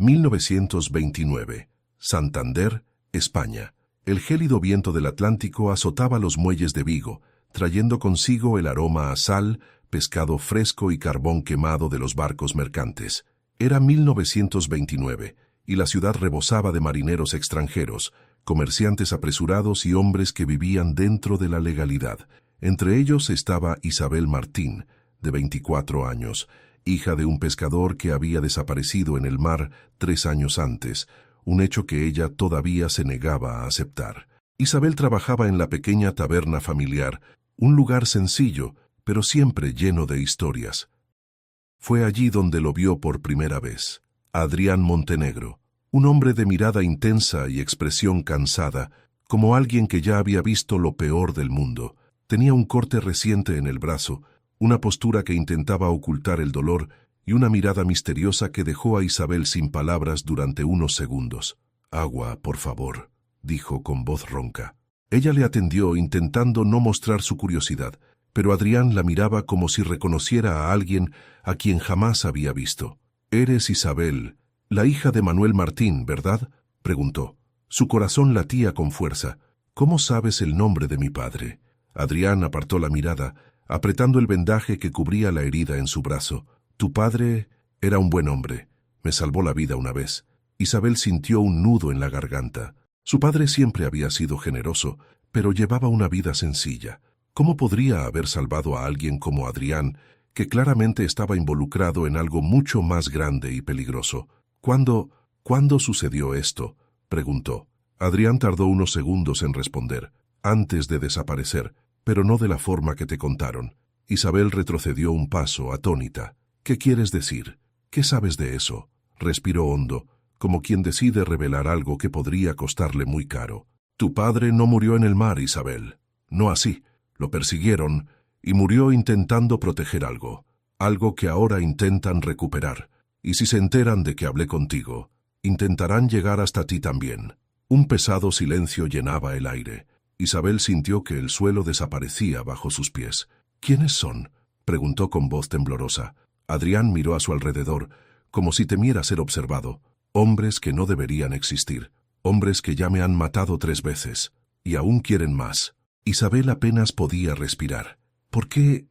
1929. Santander, España. El gélido viento del Atlántico azotaba los muelles de Vigo, trayendo consigo el aroma a sal, pescado fresco y carbón quemado de los barcos mercantes. Era 1929, y la ciudad rebosaba de marineros extranjeros, comerciantes apresurados y hombres que vivían dentro de la legalidad. Entre ellos estaba Isabel Martín, de 24 años, hija de un pescador que había desaparecido en el mar 3 años antes, un hecho que ella todavía se negaba a aceptar. Isabel trabajaba en la pequeña taberna familiar, un lugar sencillo, pero siempre lleno de historias. Fue allí donde lo vio por primera vez. Adrián Montenegro, un hombre de mirada intensa y expresión cansada, como alguien que ya había visto lo peor del mundo. Tenía un corte reciente en el brazo, una postura que intentaba ocultar el dolor y una mirada misteriosa que dejó a Isabel sin palabras durante unos segundos. «Agua, por favor», dijo con voz ronca. Ella le atendió intentando no mostrar su curiosidad, pero Adrián la miraba como si reconociera a alguien a quien jamás había visto. «Eres Isabel, la hija de Manuel Martín, ¿verdad?», preguntó. Su corazón latía con fuerza. «¿Cómo sabes el nombre de mi padre?». Adrián apartó la mirada, apretando el vendaje que cubría la herida en su brazo. «Tu padre era un buen hombre. Me salvó la vida una vez». Isabel sintió un nudo en la garganta. Su padre siempre había sido generoso, pero llevaba una vida sencilla. ¿Cómo podría haber salvado a alguien como Adrián, que claramente estaba involucrado en algo mucho más grande y peligroso? ¿Cuándo sucedió esto?», preguntó. Adrián tardó unos segundos en responder. «Antes de desaparecer, pero no de la forma que te contaron». Isabel retrocedió un paso, atónita. «¿Qué quieres decir? ¿Qué sabes de eso?». Respiró hondo, como quien decide revelar algo que podría costarle muy caro. «Tu padre no murió en el mar, Isabel. No así. Lo persiguieron y murió intentando proteger algo que ahora intentan recuperar. Y si se enteran de que hablé contigo, intentarán llegar hasta ti también». Un pesado silencio llenaba el aire. Isabel sintió que el suelo desaparecía bajo sus pies. «¿Quiénes son?», preguntó con voz temblorosa. Adrián miró a su alrededor, como si temiera ser observado. «Hombres que no deberían existir. Hombres que ya me han matado 3 veces. Y aún quieren más». Isabel apenas podía respirar. ¿Por qué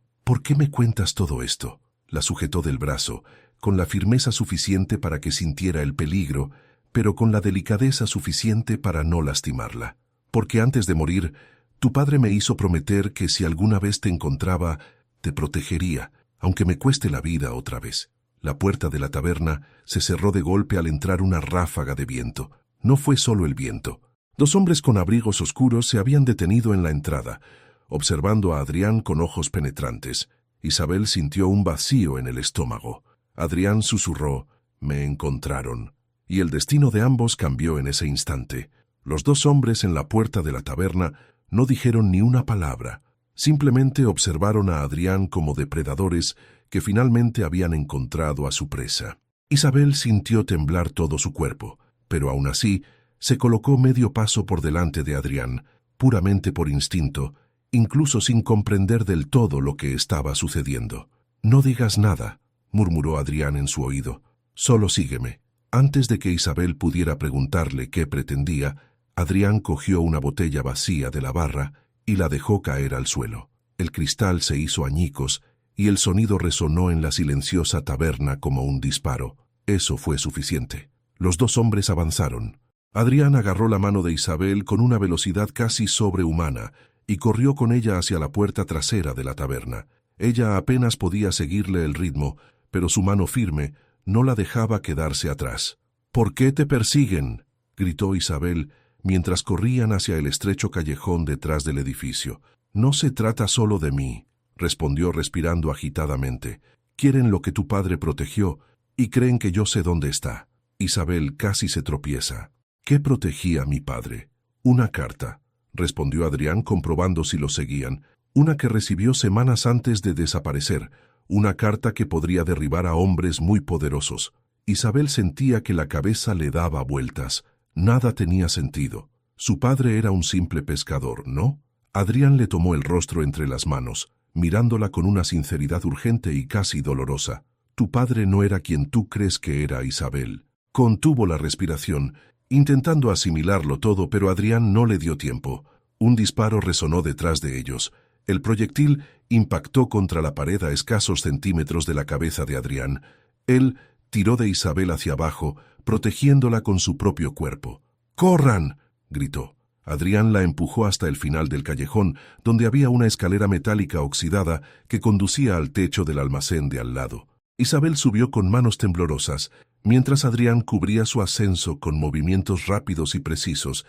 me cuentas todo esto?». La sujetó del brazo, con la firmeza suficiente para que sintiera el peligro, pero con la delicadeza suficiente para no lastimarla. «Porque antes de morir, tu padre me hizo prometer que si alguna vez te encontraba, te protegería, aunque me cueste la vida otra vez». La puerta de la taberna se cerró de golpe al entrar una ráfaga de viento. No fue solo el viento. 2 hombres con abrigos oscuros se habían detenido en la entrada, observando a Adrián con ojos penetrantes. Isabel sintió un vacío en el estómago. Adrián susurró: «Me encontraron». Y el destino de ambos cambió en ese instante. Los 2 hombres en la puerta de la taberna no dijeron ni una palabra. Simplemente observaron a Adrián como depredadores que finalmente habían encontrado a su presa. Isabel sintió temblar todo su cuerpo, pero aún así se colocó medio paso por delante de Adrián, puramente por instinto, incluso sin comprender del todo lo que estaba sucediendo. «No digas nada», murmuró Adrián en su oído. «Solo sígueme». Antes de que Isabel pudiera preguntarle qué pretendía, Adrián cogió una botella vacía de la barra y la dejó caer al suelo. El cristal se hizo añicos y el sonido resonó en la silenciosa taberna como un disparo. Eso fue suficiente. Los 2 hombres avanzaron. Adrián agarró la mano de Isabel con una velocidad casi sobrehumana y corrió con ella hacia la puerta trasera de la taberna. Ella apenas podía seguirle el ritmo, pero su mano firme no la dejaba quedarse atrás. «¿Por qué te persiguen?», gritó Isabel mientras corrían hacia el estrecho callejón detrás del edificio. «No se trata solo de mí», respondió respirando agitadamente. «Quieren lo que tu padre protegió y creen que yo sé dónde está». Isabel casi se tropieza. «¿Qué protegía mi padre?». «Una carta», respondió Adrián comprobando si lo seguían. «Una que recibió semanas antes de desaparecer. Una carta que podría derribar a hombres muy poderosos». Isabel sentía que la cabeza le daba vueltas. Nada tenía sentido. Su padre era un simple pescador, ¿no? Adrián le tomó el rostro entre las manos, mirándola con una sinceridad urgente y casi dolorosa. «Tu padre no era quien tú crees que era, Isabel. Contuvo la respiración, intentando asimilarlo todo, pero Adrián no le dio tiempo. Un disparo resonó detrás de ellos. El proyectil impactó contra la pared a escasos centímetros de la cabeza de Adrián. Él tiró de Isabel hacia abajo, protegiéndola con su propio cuerpo. ¡Corran!, gritó. Adrián la empujó hasta el final del callejón, donde había una escalera metálica oxidada que conducía al techo del almacén de al lado. Isabel subió con manos temblorosas, mientras Adrián cubría su ascenso con movimientos rápidos y precisos,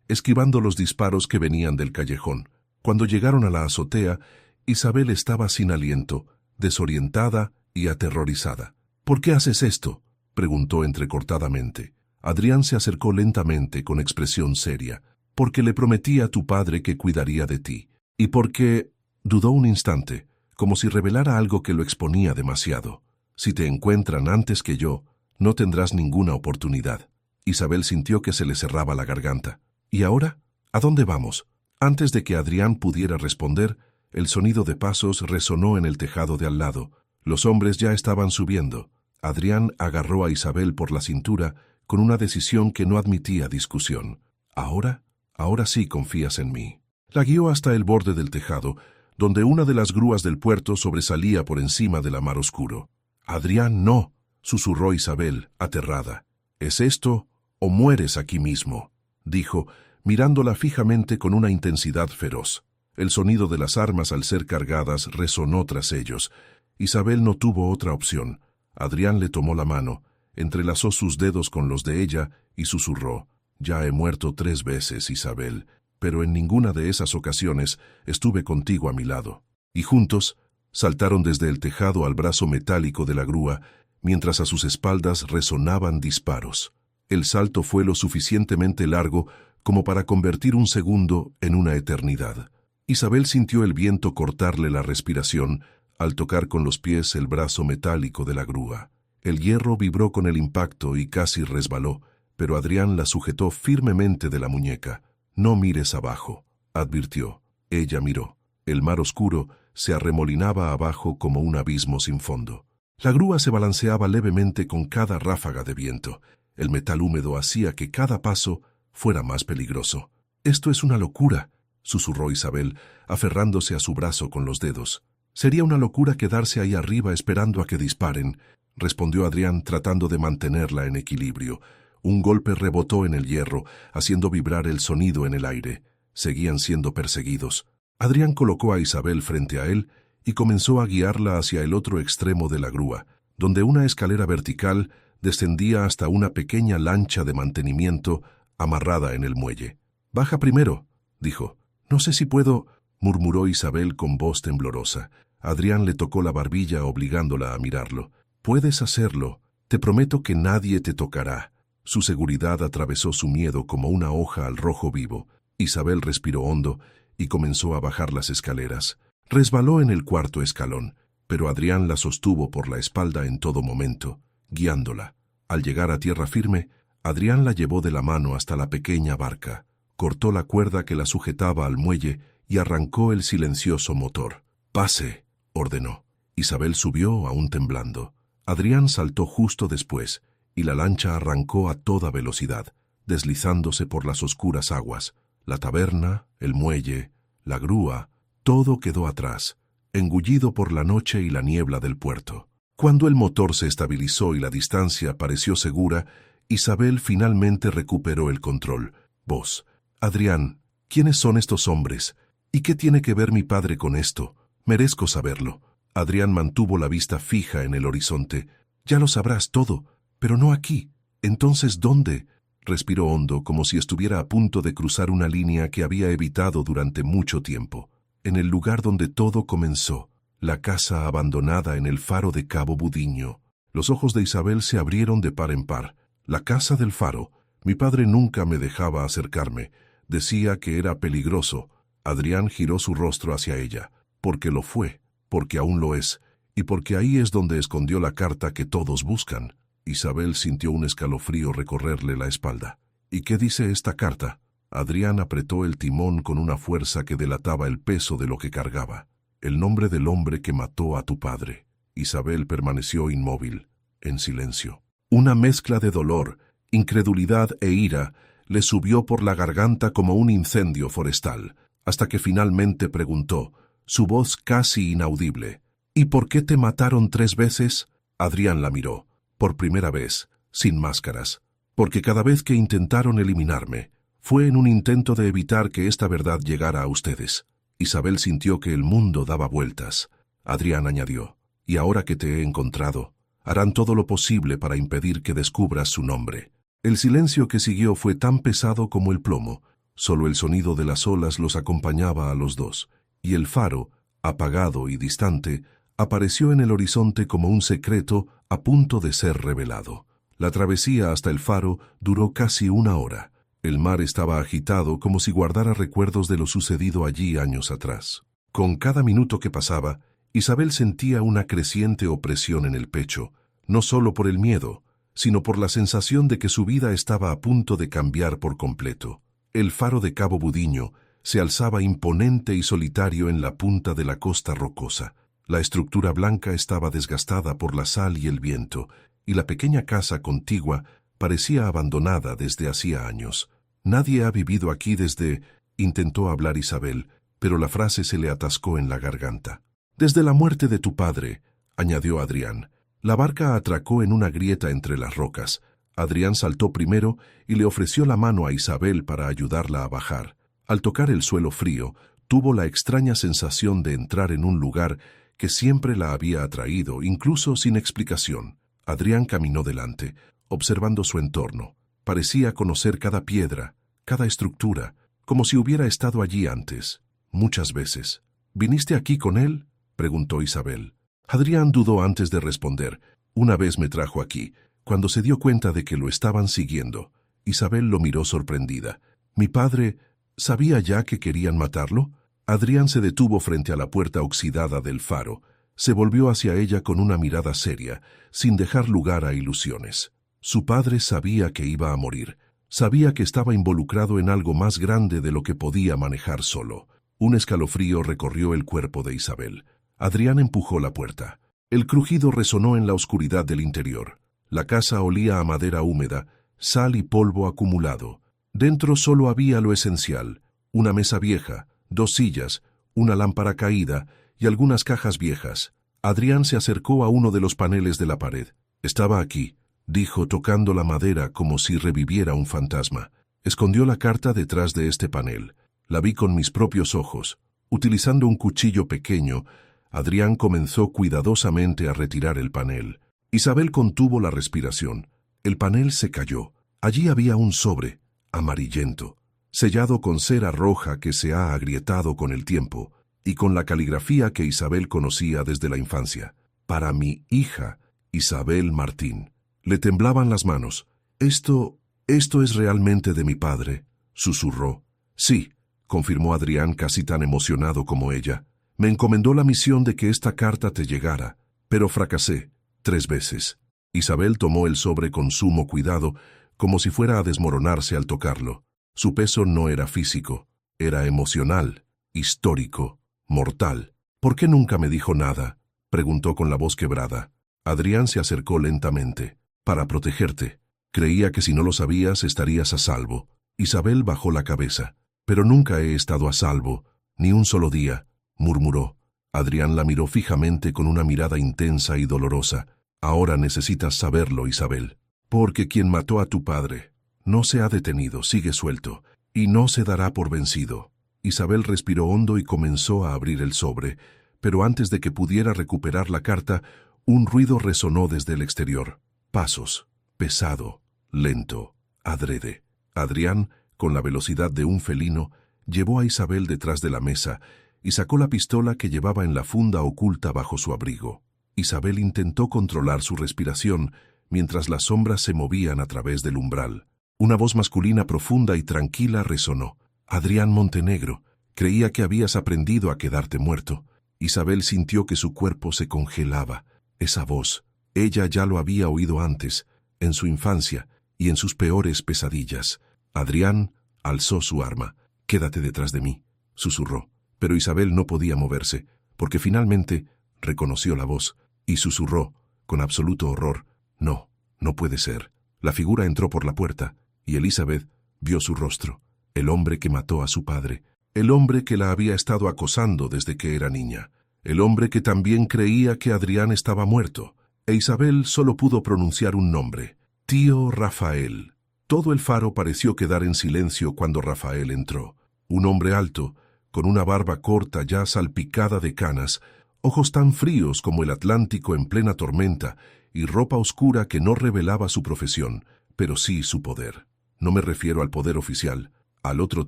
esquivando los disparos que venían del callejón. Cuando llegaron a la azotea, Isabel estaba sin aliento, desorientada y aterrorizada. «¿Por qué haces esto?», preguntó entrecortadamente. Adrián se acercó lentamente con expresión seria. «Porque le prometí a tu padre que cuidaría de ti. Y porque…» Dudó un instante, como si revelara algo que lo exponía demasiado. «Si te encuentran antes que yo, no tendrás ninguna oportunidad». Isabel sintió que se le cerraba la garganta. «¿Y ahora? ¿A dónde vamos?». Antes de que Adrián pudiera responder, el sonido de pasos resonó en el tejado de al lado. Los hombres ya estaban subiendo. Adrián agarró a Isabel por la cintura con una decisión que no admitía discusión. «¿Ahora? Ahora sí confías en mí». La guió hasta el borde del tejado, donde una de las grúas del puerto sobresalía por encima del mar oscuro. «Adrián, no», susurró Isabel, aterrada. «Es esto o mueres aquí mismo», dijo, mirándola fijamente con una intensidad feroz. El sonido de las armas al ser cargadas resonó tras ellos. Isabel no tuvo otra opción. Adrián le tomó la mano, entrelazó sus dedos con los de ella y susurró: «Ya he muerto 3 veces, Isabel, pero en ninguna de esas ocasiones estuve contigo a mi lado». Y juntos saltaron desde el tejado al brazo metálico de la grúa, mientras a sus espaldas resonaban disparos. El salto fue lo suficientemente largo como para convertir un segundo en una eternidad. Isabel sintió el viento cortarle la respiración al tocar con los pies el brazo metálico de la grúa. El hierro vibró con el impacto y casi resbaló, pero Adrián la sujetó firmemente de la muñeca. «No mires abajo», advirtió. Ella miró. El mar oscuro se arremolinaba abajo como un abismo sin fondo. La grúa se balanceaba levemente con cada ráfaga de viento. El metal húmedo hacía que cada paso fuera más peligroso. «Esto es una locura», susurró Isabel, aferrándose a su brazo con los dedos. «Sería una locura quedarse ahí arriba esperando a que disparen», respondió Adrián tratando de mantenerla en equilibrio. Un golpe rebotó en el hierro, haciendo vibrar el sonido en el aire. Seguían siendo perseguidos. Adrián colocó a Isabel frente a él y comenzó a guiarla hacia el otro extremo de la grúa, donde una escalera vertical descendía hasta una pequeña lancha de mantenimiento amarrada en el muelle. «Baja primero», dijo. «No sé si puedo», murmuró Isabel con voz temblorosa. Adrián le tocó la barbilla obligándola a mirarlo. «Puedes hacerlo. Te prometo que nadie te tocará». Su seguridad atravesó su miedo como una hoja al rojo vivo. Isabel respiró hondo y comenzó a bajar las escaleras. Resbaló en el 4.º escalón, pero Adrián la sostuvo por la espalda en todo momento, guiándola. Al llegar a tierra firme, Adrián la llevó de la mano hasta la pequeña barca, cortó la cuerda que la sujetaba al muelle y arrancó el silencioso motor. «Pase», ordenó. Isabel subió, aún temblando. Adrián saltó justo después, y la lancha arrancó a toda velocidad, deslizándose por las oscuras aguas. La taberna, el muelle, la grúa, todo quedó atrás, engullido por la noche y la niebla del puerto. Cuando el motor se estabilizó y la distancia pareció segura, Isabel finalmente recuperó el control. «Vos, Adrián, ¿quiénes son estos hombres? ¿Y qué tiene que ver mi padre con esto? Merezco saberlo». Adrián mantuvo la vista fija en el horizonte. «Ya lo sabrás todo, pero no aquí». «¿Entonces dónde?». Respiró hondo, como si estuviera a punto de cruzar una línea que había evitado durante mucho tiempo. «En el lugar donde todo comenzó, la casa abandonada en el faro de Cabo Budiño». Los ojos de Isabel se abrieron de par en par. «La casa del faro. Mi padre nunca me dejaba acercarme. Decía que era peligroso». Adrián giró su rostro hacia ella. «Porque lo fue, porque aún lo es, y porque ahí es donde escondió la carta que todos buscan». Isabel sintió un escalofrío recorrerle la espalda. «¿Y qué dice esta carta?». Adrián apretó el timón con una fuerza que delataba el peso de lo que cargaba. «El nombre del hombre que mató a tu padre». Isabel permaneció inmóvil, en silencio. Una mezcla de dolor, incredulidad e ira le subió por la garganta como un incendio forestal, hasta que finalmente preguntó, su voz casi inaudible, ¿y por qué te mataron 3 veces? Adrián la miró, por primera vez, sin máscaras, porque cada vez que intentaron eliminarme, fue en un intento de evitar que esta verdad llegara a ustedes. Isabel sintió que el mundo daba vueltas. Adrián añadió, y ahora que te he encontrado, harán todo lo posible para impedir que descubras su nombre. El silencio que siguió fue tan pesado como el plomo. Solo el sonido de las olas los acompañaba a los dos, y el faro, apagado y distante, apareció en el horizonte como un secreto a punto de ser revelado. La travesía hasta el faro duró casi 1 hora. El mar estaba agitado como si guardara recuerdos de lo sucedido allí años atrás. Con cada minuto que pasaba, Isabel sentía una creciente opresión en el pecho, no solo por el miedo, sino por la sensación de que su vida estaba a punto de cambiar por completo. El faro de Cabo Budiño se alzaba imponente y solitario en la punta de la costa rocosa. La estructura blanca estaba desgastada por la sal y el viento, y la pequeña casa contigua parecía abandonada desde hacía años. Nadie ha vivido aquí desde... Intentó hablar Isabel, pero la frase se le atascó en la garganta. Desde la muerte de tu padre, añadió Adrián. La barca atracó en una grieta entre las rocas. Adrián saltó primero y le ofreció la mano a Isabel para ayudarla a bajar. Al tocar el suelo frío, tuvo la extraña sensación de entrar en un lugar que siempre la había atraído, incluso sin explicación. Adrián caminó delante, observando su entorno. Parecía conocer cada piedra, cada estructura, como si hubiera estado allí antes, muchas veces. ¿Viniste aquí con él?, preguntó Isabel. Adrián dudó antes de responder. Una vez me trajo aquí, cuando se dio cuenta de que lo estaban siguiendo. Isabel lo miró sorprendida. ¿Mi padre sabía ya que querían matarlo? Adrián se detuvo frente a la puerta oxidada del faro. Se volvió hacia ella con una mirada seria, sin dejar lugar a ilusiones. Su padre sabía que iba a morir. Sabía que estaba involucrado en algo más grande de lo que podía manejar solo. Un escalofrío recorrió el cuerpo de Isabel. Adrián empujó la puerta. El crujido resonó en la oscuridad del interior. La casa olía a madera húmeda, sal y polvo acumulado. Dentro solo había lo esencial: una mesa vieja, 2 sillas, una lámpara caída y algunas cajas viejas. Adrián se acercó a uno de los paneles de la pared. Estaba aquí, dijo tocando la madera como si reviviera un fantasma. Escondió la carta detrás de este panel. La vi con mis propios ojos. Utilizando un cuchillo pequeño, Adrián comenzó cuidadosamente a retirar el panel. Isabel contuvo la respiración. El panel se cayó. Allí había un sobre, amarillento, sellado con cera roja que se ha agrietado con el tiempo, y con la caligrafía que Isabel conocía desde la infancia. Para mi hija, Isabel Martín. Le temblaban las manos. Esto es realmente de mi padre», susurró. «Sí», confirmó Adrián casi tan emocionado como ella. «Me encomendó la misión de que esta carta te llegara, pero fracasé 3 veces». Isabel tomó el sobre con sumo cuidado, como si fuera a desmoronarse al tocarlo. Su peso no era físico, era emocional, histórico, mortal. «¿Por qué nunca me dijo nada?», preguntó con la voz quebrada. Adrián se acercó lentamente. «Para protegerte. Creía que si no lo sabías estarías a salvo». Isabel bajó la cabeza. «Pero nunca he estado a salvo, ni un solo día», murmuró. Adrián la miró fijamente con una mirada intensa y dolorosa. «Ahora necesitas saberlo, Isabel. Porque quien mató a tu padre no se ha detenido, sigue suelto, y no se dará por vencido». Isabel respiró hondo y comenzó a abrir el sobre, pero antes de que pudiera recuperar la carta, un ruido resonó desde el exterior. Pasos, pesado, lento, adrede. Adrián, con la velocidad de un felino, llevó a Isabel detrás de la mesa y sacó la pistola que llevaba en la funda oculta bajo su abrigo. Isabel intentó controlar su respiración mientras las sombras se movían a través del umbral. Una voz masculina profunda y tranquila resonó. «Adrián Montenegro, creía que habías aprendido a quedarte muerto». Isabel sintió que su cuerpo se congelaba. Esa voz, ella ya lo había oído antes, en su infancia y en sus peores pesadillas. Adrián alzó su arma. «Quédate detrás de mí», susurró. Pero Isabel no podía moverse, porque finalmente reconoció la voz y susurró, con absoluto horror: «No, No puede ser. La figura entró por la puerta, y Elizabeth vio su rostro. El hombre que mató a su padre. El hombre que la había estado acosando desde que era niña. El hombre que también creía que Adrián estaba muerto. E Isabel solo pudo pronunciar un nombre. Tío Rafael. Todo el faro pareció quedar en silencio cuando Rafael entró. Un hombre alto, con una barba corta ya salpicada de canas, ojos tan fríos como el Atlántico en plena tormenta y ropa oscura que no revelaba su profesión, pero sí su poder. No me refiero al poder oficial, al otro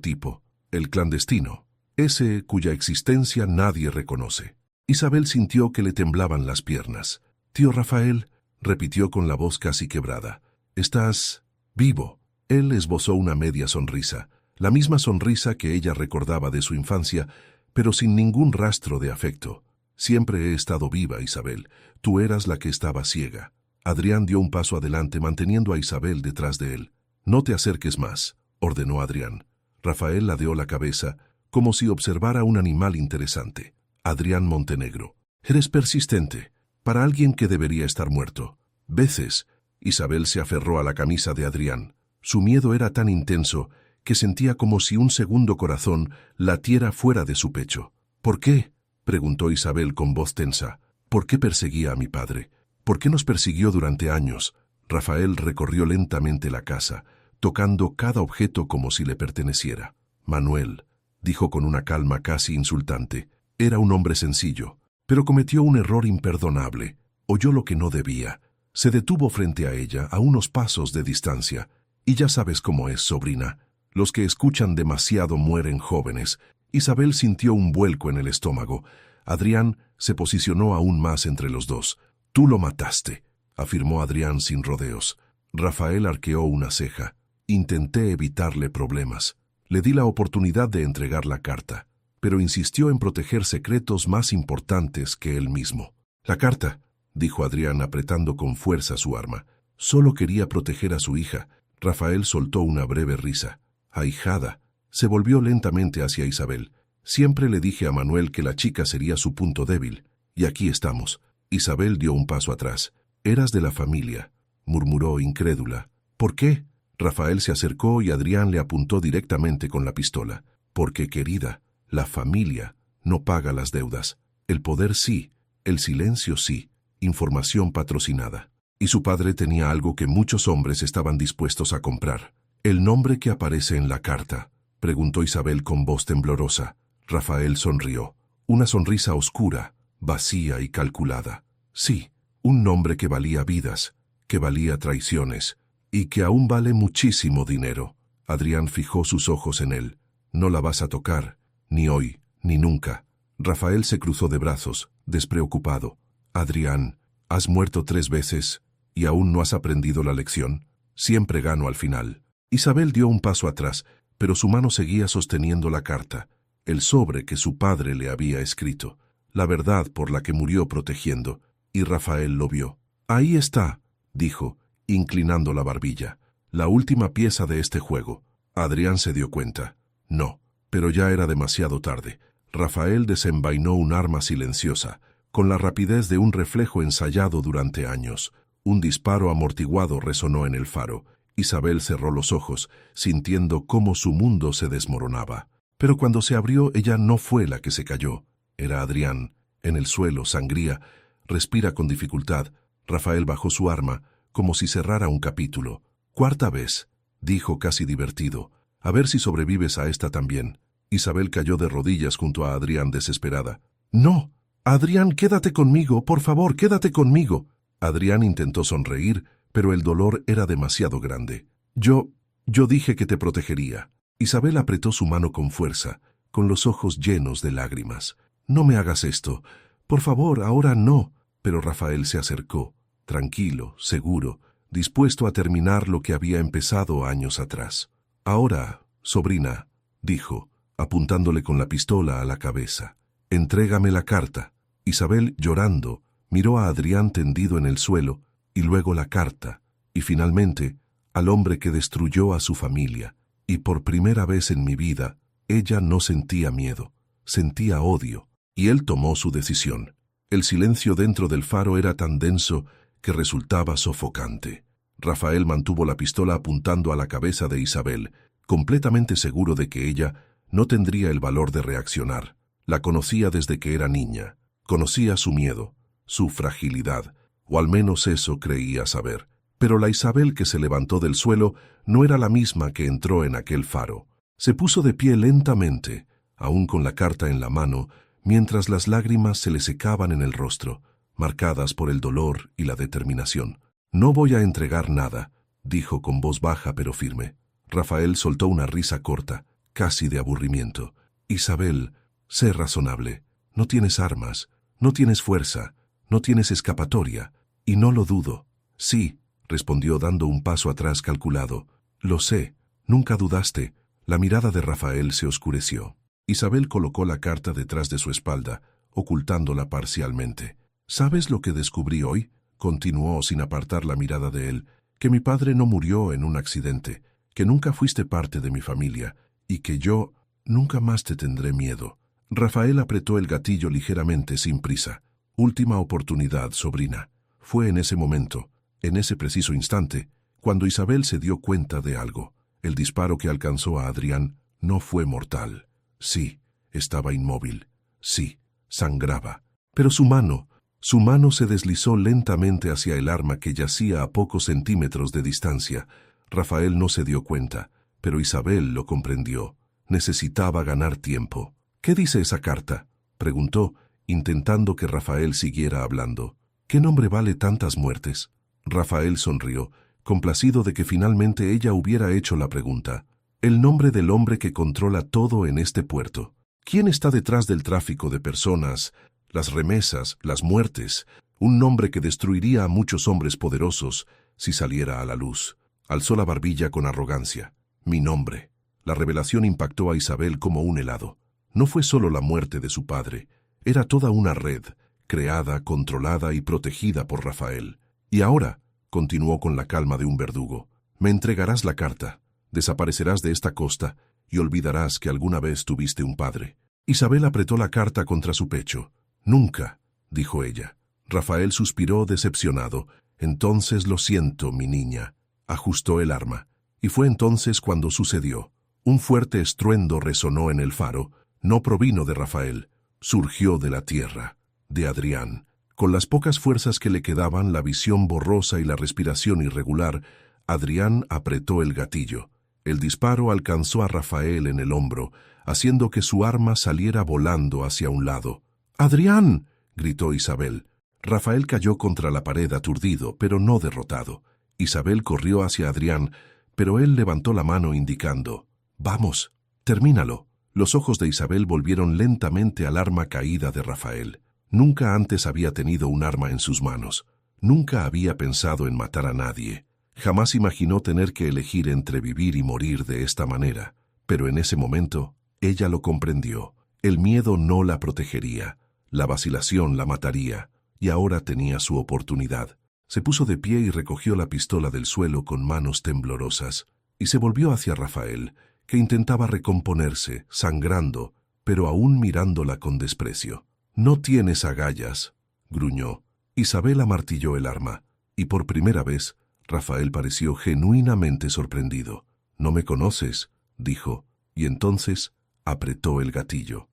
tipo, el clandestino, ese cuya existencia nadie reconoce. Isabel sintió que le temblaban las piernas. «Tío Rafael», repitió con la voz casi quebrada, «¿estás vivo?» Él esbozó una media sonrisa, la misma sonrisa que ella recordaba de su infancia, pero sin ningún rastro de afecto. «Siempre he estado viva, Isabel. Tú eras la que estaba ciega». Adrián dio un paso adelante manteniendo a Isabel detrás de él. «No te acerques más», ordenó Adrián. Rafael ladeó la cabeza, como si observara un animal interesante. «Adrián Montenegro, eres persistente, para alguien que debería estar muerto». «Veces». Isabel se aferró a la camisa de Adrián. Su miedo era tan intenso que sentía como si un segundo corazón latiera fuera de su pecho. «¿Por qué?», preguntó Isabel con voz tensa. «¿Por qué perseguía a mi padre? ¿Por qué nos persiguió durante años?» Rafael recorrió lentamente la casa, tocando cada objeto como si le perteneciera. «Manuel», dijo con una calma casi insultante, «era un hombre sencillo, pero cometió un error imperdonable. Oyó lo que no debía. Se detuvo frente a ella, a unos pasos de distancia. Y ya sabes cómo es, sobrina. Los que escuchan demasiado mueren jóvenes». Isabel sintió un vuelco en el estómago. Adrián se posicionó aún más entre los dos. «Tú lo mataste», afirmó Adrián sin rodeos. Rafael arqueó una ceja. «Intenté evitarle problemas. Le di la oportunidad de entregar la carta, pero insistió en proteger secretos más importantes que él mismo». «La carta», dijo Adrián apretando con fuerza su arma. «Solo quería proteger a su hija». Rafael soltó una breve risa. «Ahijada». Se volvió lentamente hacia Isabel. «Siempre le dije a Manuel que la chica sería su punto débil. Y aquí estamos». Isabel dio un paso atrás. «Eras de la familia», murmuró incrédula. «¿Por qué?» Rafael se acercó y Adrián le apuntó directamente con la pistola. «Porque, querida, la familia no paga las deudas. El poder sí, el silencio sí, información patrocinada». Y su padre tenía algo que muchos hombres estaban dispuestos a comprar. «¿El nombre que aparece en la carta?», preguntó Isabel con voz temblorosa. Rafael sonrió. Una sonrisa oscura, vacía y calculada. «Sí, un nombre que valía vidas, que valía traiciones, y que aún vale muchísimo dinero». Adrián fijó sus ojos en él. «No la vas a tocar, ni hoy, ni nunca». Rafael se cruzó de brazos, despreocupado. «Adrián, has muerto 3 veces, y aún no has aprendido la lección. Siempre gano al final». Isabel dio un paso atrás, pero su mano seguía sosteniendo la carta, el sobre que su padre le había escrito, la verdad por la que murió protegiendo, y Rafael lo vio. «Ahí está», dijo, inclinando la barbilla, «la última pieza de este juego». Adrián se dio cuenta. No, pero ya era demasiado tarde. Rafael desenvainó un arma silenciosa, con la rapidez de un reflejo ensayado durante años. Un disparo amortiguado resonó en el faro. Isabel cerró los ojos, sintiendo cómo su mundo se desmoronaba. Pero cuando se abrió, ella no fue la que se cayó. Era Adrián, en el suelo, sangría. Respira con dificultad. Rafael bajó su arma, como si cerrara un capítulo. «4ª vez», dijo casi divertido. «A ver si sobrevives a esta también». Isabel cayó de rodillas junto a Adrián desesperada. «No, Adrián, quédate conmigo, por favor, quédate conmigo». Adrián intentó sonreír, pero el dolor era demasiado grande. Yo dije que te protegería». Isabel apretó su mano con fuerza, con los ojos llenos de lágrimas. «No me hagas esto. Por favor, ahora no». Pero Rafael se acercó, tranquilo, seguro, dispuesto a terminar lo que había empezado años atrás. «Ahora, sobrina», dijo, apuntándole con la pistola a la cabeza, «entrégame la carta». Isabel, llorando, miró a Adrián tendido en el suelo, y luego la carta, y finalmente al hombre que destruyó a su familia. Y por primera vez en mi vida, ella no sentía miedo, sentía odio, y él tomó su decisión. El silencio dentro del faro era tan denso que resultaba sofocante. Rafael mantuvo la pistola apuntando a la cabeza de Isabel, completamente seguro de que ella no tendría el valor de reaccionar. La conocía desde que era niña. Conocía su miedo, su fragilidad, o al menos eso creía saber. Pero la Isabel que se levantó del suelo no era la misma que entró en aquel faro. Se puso de pie lentamente, aún con la carta en la mano, mientras las lágrimas se le secaban en el rostro, marcadas por el dolor y la determinación. «No voy a entregar nada», dijo con voz baja pero firme. Rafael soltó una risa corta, casi de aburrimiento. «Isabel, sé razonable. No tienes armas, no tienes fuerza, no tienes escapatoria, y no lo dudo». «Sí», respondió dando un paso atrás calculado. «Lo sé, nunca dudaste». La mirada de Rafael se oscureció. Isabel colocó la carta detrás de su espalda, ocultándola parcialmente. «¿Sabes lo que descubrí hoy?», continuó sin apartar la mirada de él, «que mi padre no murió en un accidente, que nunca fuiste parte de mi familia, y que yo nunca más te tendré miedo». Rafael apretó el gatillo ligeramente sin prisa. «Última oportunidad, sobrina». Fue en ese momento, en ese preciso instante, cuando Isabel se dio cuenta de algo. El disparo que alcanzó a Adrián no fue mortal. Sí, estaba inmóvil. Sí, sangraba. Pero su mano se deslizó lentamente hacia el arma que yacía a pocos centímetros de distancia. Rafael no se dio cuenta, pero Isabel lo comprendió. Necesitaba ganar tiempo. «¿Qué dice esa carta?», preguntó, intentando que Rafael siguiera hablando. «¿Qué nombre vale tantas muertes?». Rafael sonrió, complacido de que finalmente ella hubiera hecho la pregunta. «El nombre del hombre que controla todo en este puerto. ¿Quién está detrás del tráfico de personas, las remesas, las muertes? Un nombre que destruiría a muchos hombres poderosos si saliera a la luz». Alzó la barbilla con arrogancia. «Mi nombre». La revelación impactó a Isabel como un helado. No fue solo la muerte de su padre, era toda una red, creada, controlada y protegida por Rafael. «Y ahora», continuó con la calma de un verdugo, «me entregarás la carta, desaparecerás de esta costa y olvidarás que alguna vez tuviste un padre». Isabel apretó la carta contra su pecho. «Nunca», dijo ella. Rafael suspiró decepcionado. «Entonces lo siento, mi niña». Ajustó el arma. Y fue entonces cuando sucedió. Un fuerte estruendo resonó en el faro. No provino de Rafael. Surgió de la tierra, de Adrián. Con las pocas fuerzas que le quedaban, la visión borrosa y la respiración irregular, Adrián apretó el gatillo. El disparo alcanzó a Rafael en el hombro, haciendo que su arma saliera volando hacia un lado. «¡Adrián!», gritó Isabel. Rafael cayó contra la pared aturdido, pero no derrotado. Isabel corrió hacia Adrián, pero él levantó la mano indicando: «Vamos, termínalo». Los ojos de Isabel volvieron lentamente al arma caída de Rafael. Nunca antes había tenido un arma en sus manos. Nunca había pensado en matar a nadie. Jamás imaginó tener que elegir entre vivir y morir de esta manera. Pero en ese momento, ella lo comprendió. El miedo no la protegería. La vacilación la mataría. Y ahora tenía su oportunidad. Se puso de pie y recogió la pistola del suelo con manos temblorosas. Y se volvió hacia Rafael, que intentaba recomponerse, sangrando, pero aún mirándola con desprecio. «No tienes agallas», gruñó. Isabel amartilló el arma, y por primera vez, Rafael pareció genuinamente sorprendido. «¿No me conoces?», dijo, y entonces apretó el gatillo.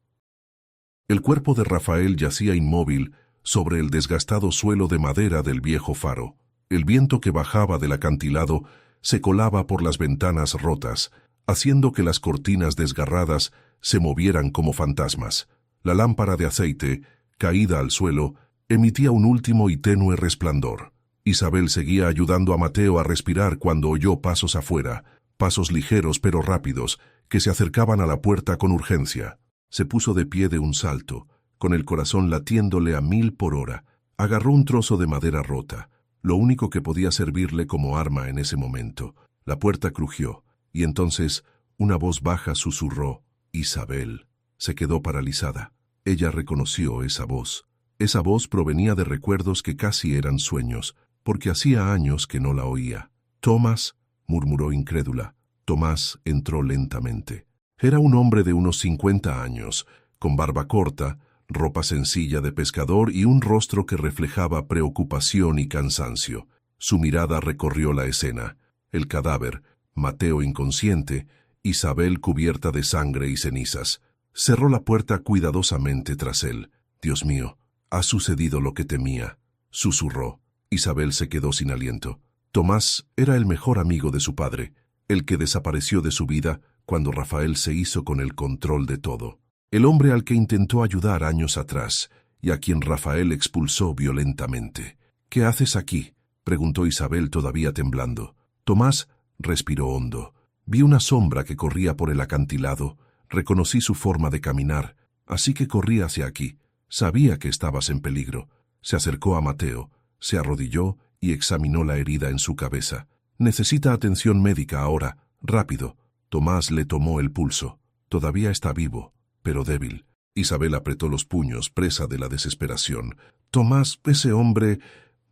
El cuerpo de Rafael yacía inmóvil sobre el desgastado suelo de madera del viejo faro. El viento que bajaba del acantilado se colaba por las ventanas rotas, haciendo que las cortinas desgarradas se movieran como fantasmas. La lámpara de aceite, caída al suelo, emitía un último y tenue resplandor. Isabel seguía ayudando a Mateo a respirar cuando oyó pasos afuera, pasos ligeros pero rápidos, que se acercaban a la puerta con urgencia. Se puso de pie de un salto, con el corazón latiéndole a 1000 por hora. Agarró un trozo de madera rota, lo único que podía servirle como arma en ese momento. La puerta crujió, y entonces una voz baja susurró: «Isabel». Se quedó paralizada. Ella reconoció esa voz. Esa voz provenía de recuerdos que casi eran sueños, porque hacía años que no la oía. «Tomás», murmuró incrédula. Tomás entró lentamente. Era un hombre de unos 50 años, con barba corta, ropa sencilla de pescador y un rostro que reflejaba preocupación y cansancio. Su mirada recorrió la escena. El cadáver, Mateo inconsciente, Isabel cubierta de sangre y cenizas. Cerró la puerta cuidadosamente tras él. «Dios mío, ha sucedido lo que temía», susurró. Isabel se quedó sin aliento. Tomás era el mejor amigo de su padre, el que desapareció de su vida cuando Rafael se hizo con el control de todo. El hombre al que intentó ayudar años atrás y a quien Rafael expulsó violentamente. «¿Qué haces aquí?», preguntó Isabel todavía temblando. Tomás respiró hondo. Vi una sombra que corría por el acantilado. Reconocí su forma de caminar, así que corrí hacia aquí. Sabía que estabas en peligro. Se acercó a Mateo, se arrodilló y examinó la herida en su cabeza. «Necesita atención médica ahora, rápido». Tomás le tomó el pulso. «Todavía está vivo, pero débil». Isabel apretó los puños, presa de la desesperación. «Tomás, ese hombre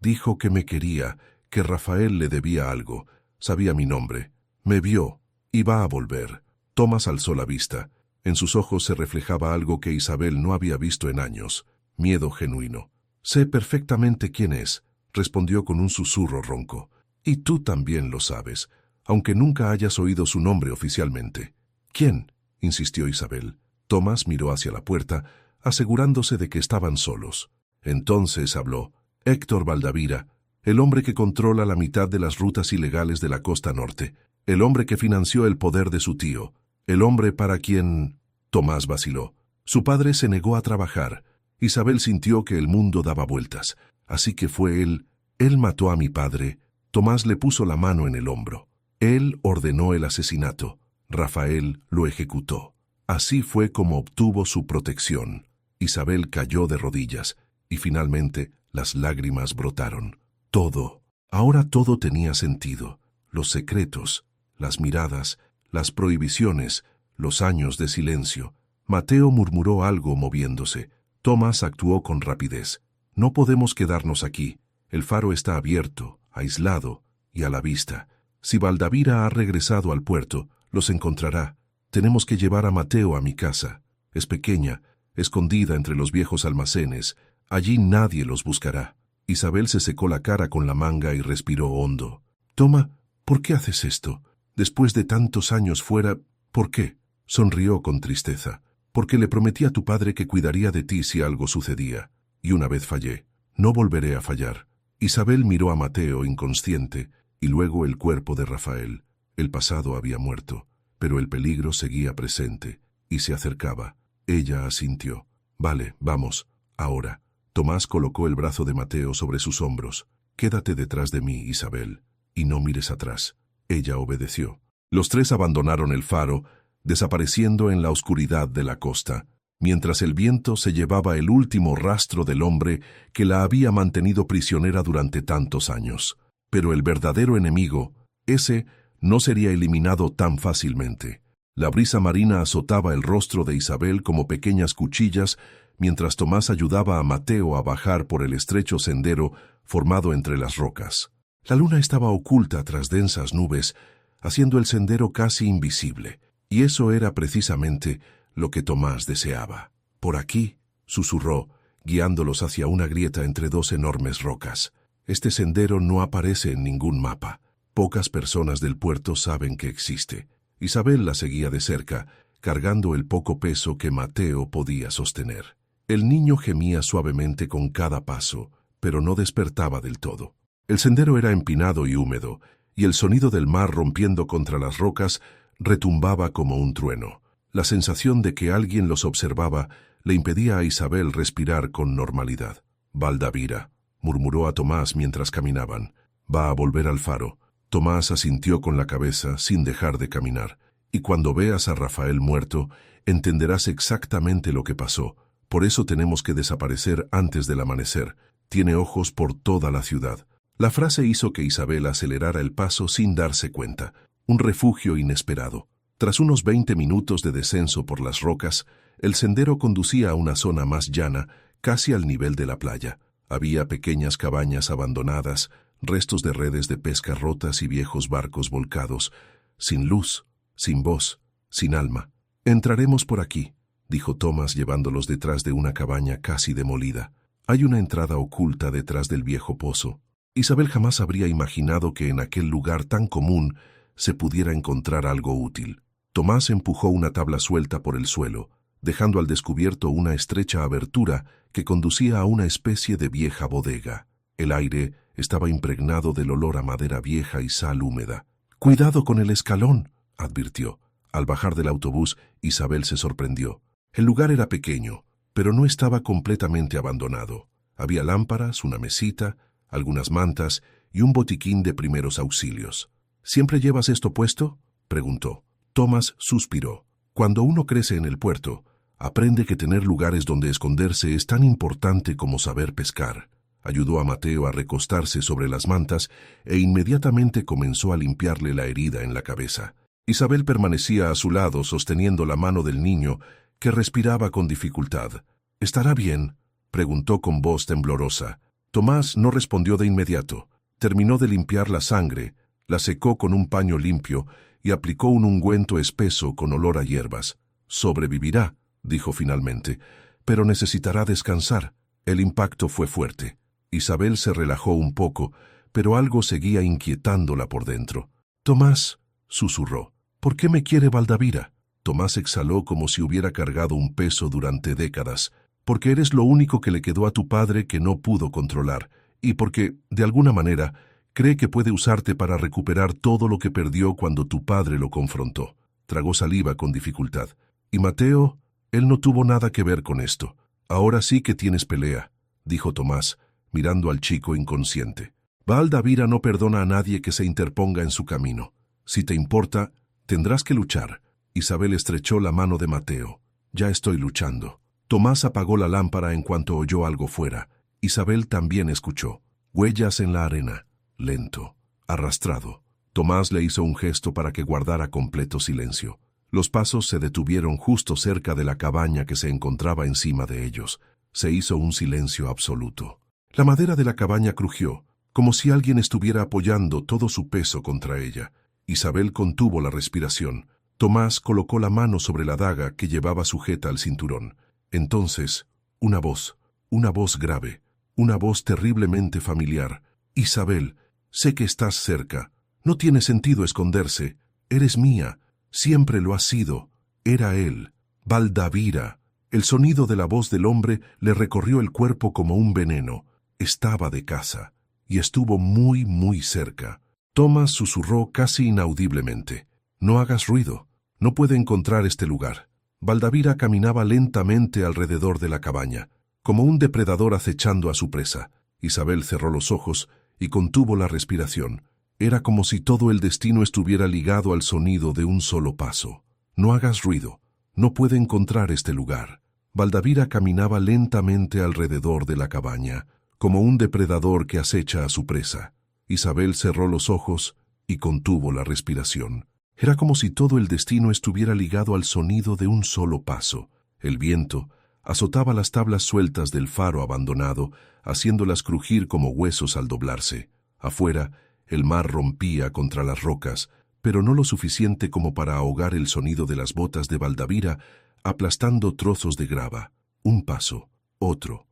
dijo que me quería, que Rafael le debía algo. Sabía mi nombre. Me vio. Y va a volver». Tomás alzó la vista. En sus ojos se reflejaba algo que Isabel no había visto en años. Miedo genuino. «Sé perfectamente quién es», respondió con un susurro ronco. «Y tú también lo sabes, aunque nunca hayas oído su nombre oficialmente». «¿Quién?», insistió Isabel. Tomás miró hacia la puerta, asegurándose de que estaban solos. Entonces habló. «Héctor Valdavira, el hombre que controla la mitad de las rutas ilegales de la costa norte, el hombre que financió el poder de su tío, el hombre para quien...» Tomás vaciló. Su padre se negó a trabajar. Isabel sintió que el mundo daba vueltas. Así que fue él. «Él mató a mi padre». Tomás le puso la mano en el hombro. «Él ordenó el asesinato. Rafael lo ejecutó». Así fue como obtuvo su protección. Isabel cayó de rodillas y finalmente las lágrimas brotaron. Todo, ahora todo tenía sentido. Los secretos, las miradas, las prohibiciones, los años de silencio. Mateo murmuró algo moviéndose. Tomás actuó con rapidez. «No podemos quedarnos aquí. El faro está abierto, aislado y a la vista. Si Valdavira ha regresado al puerto, los encontrará. Tenemos que llevar a Mateo a mi casa. Es pequeña, escondida entre los viejos almacenes. Allí nadie los buscará». Isabel se secó la cara con la manga y respiró hondo. «Toma, ¿por qué haces esto? Después de tantos años fuera, ¿por qué?». Sonrió con tristeza. «Porque le prometí a tu padre que cuidaría de ti si algo sucedía. Y una vez fallé. No volveré a fallar». Isabel miró a Mateo inconsciente y luego el cuerpo de Rafael. El pasado había muerto, pero el peligro seguía presente y se acercaba. Ella asintió. «Vale, vamos, ahora». Tomás colocó el brazo de Mateo sobre sus hombros. «Quédate detrás de mí, Isabel, y no mires atrás». Ella obedeció. Los tres abandonaron el faro, desapareciendo en la oscuridad de la costa, mientras el viento se llevaba el último rastro del hombre que la había mantenido prisionera durante tantos años. Pero el verdadero enemigo, ese, no sería eliminado tan fácilmente. La brisa marina azotaba el rostro de Isabel como pequeñas cuchillas, mientras Tomás ayudaba a Mateo a bajar por el estrecho sendero formado entre las rocas. La luna estaba oculta tras densas nubes, haciendo el sendero casi invisible, y eso era precisamente lo que Tomás deseaba. «Por aquí», susurró, guiándolos hacia una grieta entre dos enormes rocas. «Este sendero no aparece en ningún mapa. Pocas personas del puerto saben que existe». Isabel la seguía de cerca, cargando el poco peso que Mateo podía sostener. El niño gemía suavemente con cada paso, pero no despertaba del todo. El sendero era empinado y húmedo, y el sonido del mar rompiendo contra las rocas retumbaba como un trueno. La sensación de que alguien los observaba le impedía a Isabel respirar con normalidad. «Valdavira», murmuró a Tomás mientras caminaban. «Va a volver al faro». Tomás asintió con la cabeza sin dejar de caminar. «Y cuando veas a Rafael muerto, entenderás exactamente lo que pasó. Por eso tenemos que desaparecer antes del amanecer. Tiene ojos por toda la ciudad». La frase hizo que Isabel acelerara el paso sin darse cuenta. Un refugio inesperado. Tras unos 20 minutos de descenso por las rocas, el sendero conducía a una zona más llana, casi al nivel de la playa. Había pequeñas cabañas abandonadas, restos de redes de pesca rotas y viejos barcos volcados, sin luz, sin voz, sin alma. «Entraremos por aquí», dijo Tomás llevándolos detrás de una cabaña casi demolida. «Hay una entrada oculta detrás del viejo pozo». Isabel jamás habría imaginado que en aquel lugar tan común se pudiera encontrar algo útil. Tomás empujó una tabla suelta por el suelo, dejando al descubierto una estrecha abertura que conducía a una especie de vieja bodega. El aire estaba impregnado del olor a madera vieja y sal húmeda. «Cuidado con el escalón», advirtió. Al bajar del autobús, Isabel se sorprendió. El lugar era pequeño, pero no estaba completamente abandonado. Había lámparas, una mesita, algunas mantas y un botiquín de primeros auxilios. «¿Siempre llevas esto puesto?», preguntó. Tomás suspiró. Cuando uno crece en el puerto, aprende que tener lugares donde esconderse es tan importante como saber pescar. Ayudó a Mateo a recostarse sobre las mantas e inmediatamente comenzó a limpiarle la herida en la cabeza. Isabel permanecía a su lado sosteniendo la mano del niño, que respiraba con dificultad. «¿Estará bien?», preguntó con voz temblorosa. Tomás no respondió de inmediato. Terminó de limpiar la sangre, la secó con un paño limpio y aplicó un ungüento espeso con olor a hierbas. «Sobrevivirá», dijo finalmente, «pero necesitará descansar». El impacto fue fuerte. Isabel se relajó un poco, pero algo seguía inquietándola por dentro. «Tomás», susurró, «¿por qué me quiere Valdavira?». Tomás exhaló como si hubiera cargado un peso durante décadas. «Porque eres lo único que le quedó a tu padre que no pudo controlar, y porque, de alguna manera, cree que puede usarte para recuperar todo lo que perdió cuando tu padre lo confrontó». Tragó saliva con dificultad. «Y Mateo, él no tuvo nada que ver con esto. Ahora sí que tienes pelea», dijo Tomás, mirando al chico inconsciente. «Valdavira no perdona a nadie que se interponga en su camino. Si te importa, tendrás que luchar». Isabel estrechó la mano de Mateo. «Ya estoy luchando». Tomás apagó la lámpara en cuanto oyó algo fuera. Isabel también escuchó. Huellas en la arena. Lento. Arrastrado. Tomás le hizo un gesto para que guardara completo silencio. Los pasos se detuvieron justo cerca de la cabaña que se encontraba encima de ellos. Se hizo un silencio absoluto. La madera de la cabaña crujió, como si alguien estuviera apoyando todo su peso contra ella. Isabel contuvo la respiración. Tomás colocó la mano sobre la daga que llevaba sujeta al cinturón. Entonces, una voz grave, una voz terriblemente familiar. «Isabel, sé que estás cerca. No tiene sentido esconderse. Eres mía. Siempre lo has sido». Era él, Valdavira. El sonido de la voz del hombre le recorrió el cuerpo como un veneno. Estaba de caza, y estuvo muy, muy cerca. Tomás susurró casi inaudiblemente. «No hagas ruido. No puede encontrar este lugar». Valdavira caminaba lentamente alrededor de la cabaña, como un depredador acechando a su presa. Isabel cerró los ojos y contuvo la respiración. Era como si todo el destino estuviera ligado al sonido de un solo paso. «No hagas ruido. No puede encontrar este lugar». Valdavira caminaba lentamente alrededor de la cabaña, como un depredador que acecha a su presa. Isabel cerró los ojos y contuvo la respiración. Era como si todo el destino estuviera ligado al sonido de un solo paso. El viento azotaba las tablas sueltas del faro abandonado, haciéndolas crujir como huesos al doblarse. Afuera, el mar rompía contra las rocas, pero no lo suficiente como para ahogar el sonido de las botas de Valdavira, aplastando trozos de grava. Un paso, otro.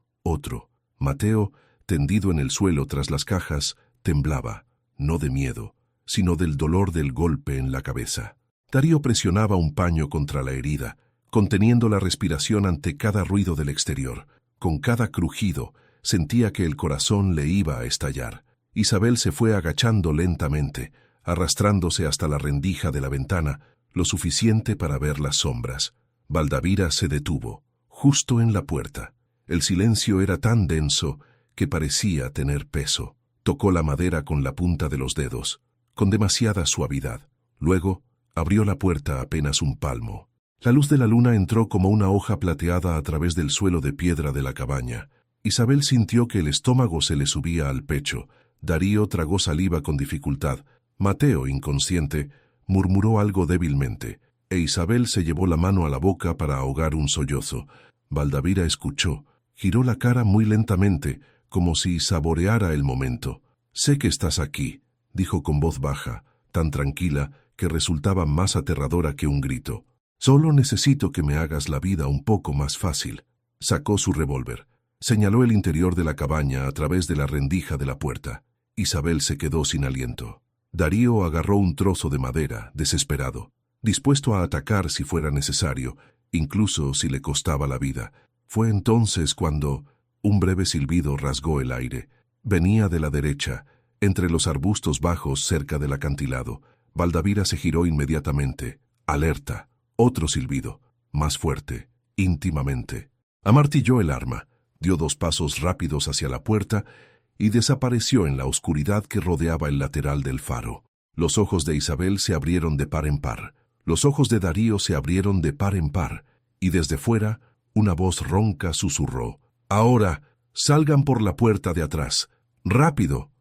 Mateo, tendido en el suelo tras las cajas, temblaba, no de miedo, sino del dolor del golpe en la cabeza. Darío presionaba un paño contra la herida, conteniendo la respiración ante cada ruido del exterior. Con cada crujido, sentía que el corazón le iba a estallar. Isabel se fue agachando lentamente, arrastrándose hasta la rendija de la ventana, lo suficiente para ver las sombras. Valdavira se detuvo, justo en la puerta. El silencio era tan denso que parecía tener peso. Tocó la madera con la punta de los dedos, con demasiada suavidad. Luego, abrió la puerta apenas un palmo. La luz de la luna entró como una hoja plateada a través del suelo de piedra de la cabaña. Isabel sintió que el estómago se le subía al pecho. Darío tragó saliva con dificultad. Mateo, inconsciente, murmuró algo débilmente, e Isabel se llevó la mano a la boca para ahogar un sollozo. Valdavira escuchó, giró la cara muy lentamente, como si saboreara el momento. «Sé que estás aquí», dijo con voz baja, tan tranquila que resultaba más aterradora que un grito. «Solo necesito que me hagas la vida un poco más fácil». Sacó su revólver. Señaló el interior de la cabaña a través de la rendija de la puerta. Isabel se quedó sin aliento. Darío agarró un trozo de madera, desesperado, dispuesto a atacar si fuera necesario, incluso si le costaba la vida. Fue entonces cuando un breve silbido rasgó el aire. Venía de la derecha, entre los arbustos bajos cerca del acantilado. Baldavira se giró inmediatamente. Alerta. Otro silbido, más fuerte, íntimamente. Amartilló el arma, dio 2 pasos rápidos hacia la puerta y desapareció en la oscuridad que rodeaba el lateral del faro. Los ojos de Isabel se abrieron de par en par. Los ojos de Darío se abrieron de par en par, y desde fuera una voz ronca susurró: «Ahora, salgan por la puerta de atrás. ¡Rápido!».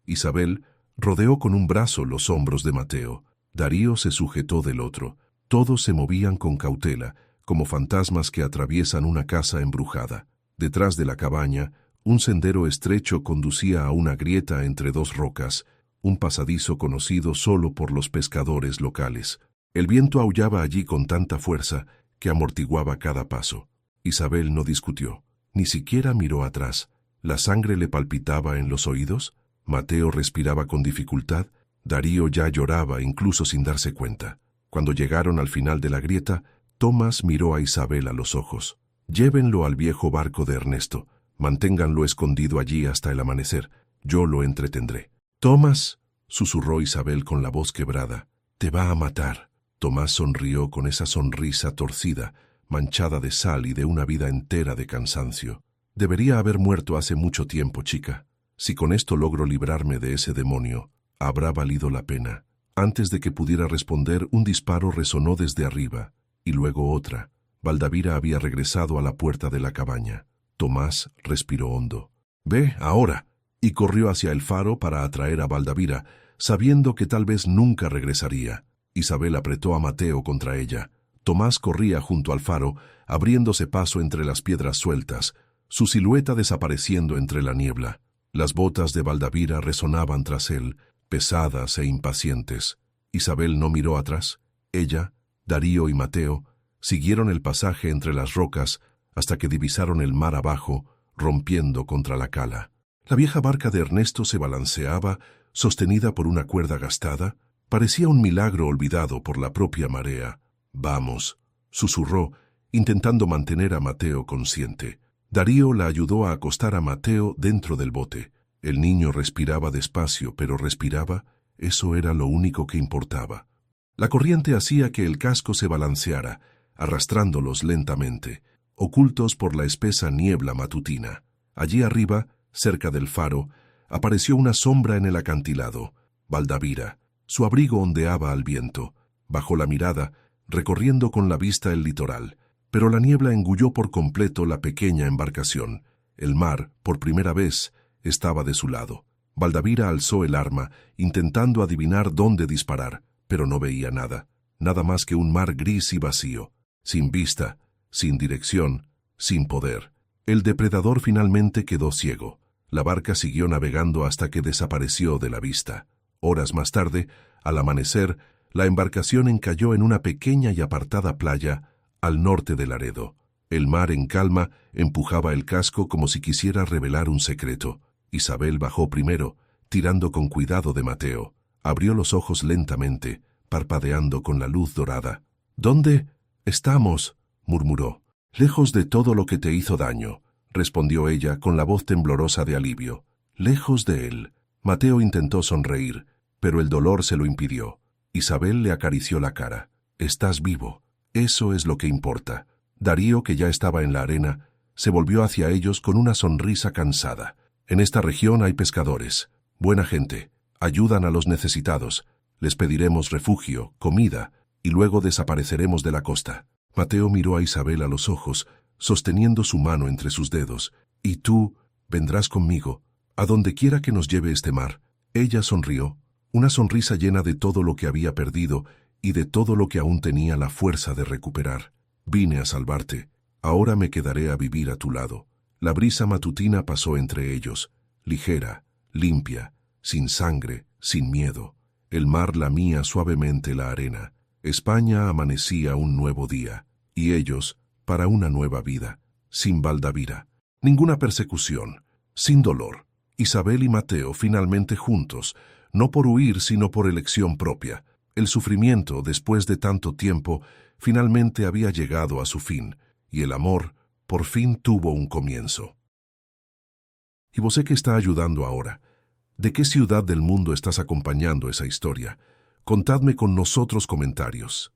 Isabel rodeó con un brazo los hombros de Mateo. Darío se sujetó del otro. Todos se movían con cautela, como fantasmas que atraviesan una casa embrujada. Detrás de la cabaña, un sendero estrecho conducía a una grieta entre 2 rocas, un pasadizo conocido solo por los pescadores locales. El viento aullaba allí con tanta fuerza que amortiguaba cada paso. Isabel no discutió, ni siquiera miró atrás. ¿La sangre le palpitaba en los oídos? Mateo respiraba con dificultad. Darío ya lloraba, incluso sin darse cuenta. Cuando llegaron al final de la grieta, Tomás miró a Isabel a los ojos. «Llévenlo al viejo barco de Ernesto. Manténganlo escondido allí hasta el amanecer. Yo lo entretendré». «Tomás», susurró Isabel con la voz quebrada, «te va a matar». Tomás sonrió con esa sonrisa torcida, manchada de sal y de una vida entera de cansancio. «Debería haber muerto hace mucho tiempo, chica. Si con esto logro librarme de ese demonio, habrá valido la pena». Antes de que pudiera responder, un disparo resonó desde arriba, y luego otra. Baldavira había regresado a la puerta de la cabaña. Tomás respiró hondo. «Ve, ahora», y corrió hacia el faro para atraer a Baldavira, sabiendo que tal vez nunca regresaría. Isabel apretó a Mateo contra ella. Tomás corría junto al faro, abriéndose paso entre las piedras sueltas, su silueta desapareciendo entre la niebla. Las botas de Baldavira resonaban tras él, pesadas e impacientes. Isabel no miró atrás. Ella, Darío y Mateo siguieron el pasaje entre las rocas hasta que divisaron el mar abajo, rompiendo contra la cala. La vieja barca de Ernesto se balanceaba, sostenida por una cuerda gastada. Parecía un milagro olvidado por la propia marea. «Vamos», susurró, intentando mantener a Mateo consciente. Darío la ayudó a acostar a Mateo dentro del bote. El niño respiraba despacio, pero respiraba. Eso era lo único que importaba. La corriente hacía que el casco se balanceara, arrastrándolos lentamente, ocultos por la espesa niebla matutina. Allí arriba, cerca del faro, apareció una sombra en el acantilado. Baldavira. Su abrigo ondeaba al viento. Bajó la mirada, recorriendo con la vista el litoral, pero la niebla engulló por completo la pequeña embarcación. El mar, por primera vez, estaba de su lado. Baldavira alzó el arma, intentando adivinar dónde disparar, pero no veía nada. Nada más que un mar gris y vacío, sin vista, sin dirección, sin poder. El depredador finalmente quedó ciego. La barca siguió navegando hasta que desapareció de la vista. Horas más tarde, al amanecer, la embarcación encalló en una pequeña y apartada playa al norte de Laredo. El mar en calma empujaba el casco como si quisiera revelar un secreto. Isabel bajó primero, tirando con cuidado de Mateo. Abrió los ojos lentamente, parpadeando con la luz dorada. «¿Dónde estamos?», murmuró. «Lejos de todo lo que te hizo daño», respondió ella con la voz temblorosa de alivio. «Lejos de él». Mateo intentó sonreír, pero el dolor se lo impidió. Isabel le acarició la cara. «Estás vivo. Eso es lo que importa». Darío, que ya estaba en la arena, se volvió hacia ellos con una sonrisa cansada. «En esta región hay pescadores. Buena gente. Ayudan a los necesitados. Les pediremos refugio, comida, y luego desapareceremos de la costa». Mateo miró a Isabel a los ojos, sosteniendo su mano entre sus dedos. «Y tú vendrás conmigo, a donde quiera que nos lleve este mar». Ella sonrió, una sonrisa llena de todo lo que había perdido y de todo lo que aún tenía la fuerza de recuperar. «Vine a salvarte. Ahora me quedaré a vivir a tu lado». La brisa matutina pasó entre ellos, ligera, limpia, sin sangre, sin miedo. El mar lamía suavemente la arena. España amanecía un nuevo día, y ellos, para una nueva vida, sin Baldavira. Ninguna persecución, sin dolor, Isabel y Mateo finalmente juntos, no por huir sino por elección propia. El sufrimiento, después de tanto tiempo, finalmente había llegado a su fin, y el amor, por fin tuvo un comienzo. ¿Y vos que está ayudando ahora? ¿De qué ciudad del mundo estás acompañando esa historia? Contadme con nosotros comentarios.